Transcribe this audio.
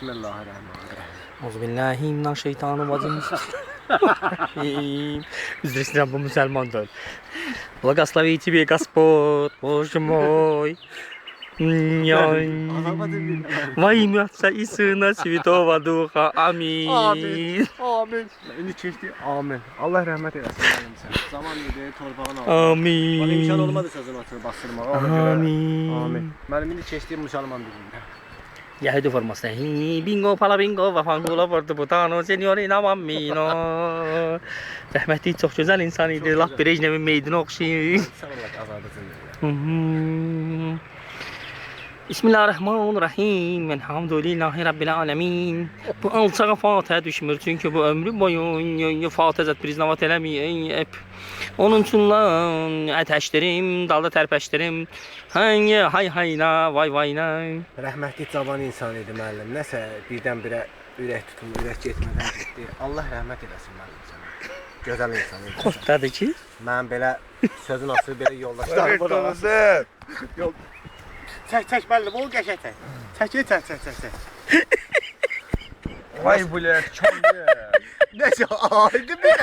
Bismillahirrahmanirrahim. Euzubillahimineşşeytanirracim. Üzr istəyirəm, bu müsəlmandır. Благословите меня Господь, Боже мой. Во имя Отца и Сына Святого Духа. Амин. Amin. Amin. İndi keçdi. Amin. Allah rəhmət eləsin mənim sənə. Zaman idi, torpağın altında. Amin. Bana imkan olmadı sözün atını bastırmağa. Ona görə. Amin. Amin. Mənim indi keçdiyim müsəlman dilində. Yahudi forması. Bingo, pala bingo, vafangula, portu putano, senyorina mammino. Rəhmətli çox gözəl insan idi. Laf Brejnevin meydini oxşayır. Sən olaraq azadısın. Bismillahirrahmanirrahim. Elhamdülillahi Rabbil alemin. Bu alçağa Fatihə düşmür. Çünki bu ömrü boyu Fatihə zət priznavat eləməyib. Onun üçün ətəşdirim, dalda tərpəşdirim. Hay hayna, vay vayna. Rəhmətli cavan insan idi müəllim. Nəsə birdən-birə ürək tutuldu, ürək getmədən getdi. Allah rəhmət eləsin müəllim sənə. Gözəl insan idi. Xoşdadır ki. Mən belə sözün asılı belə yoldaşlarım var. Yol. Çək müəllim, o qəşəng çək. Çək. Vay bu lek çok iyi. Nəsə, aydın bir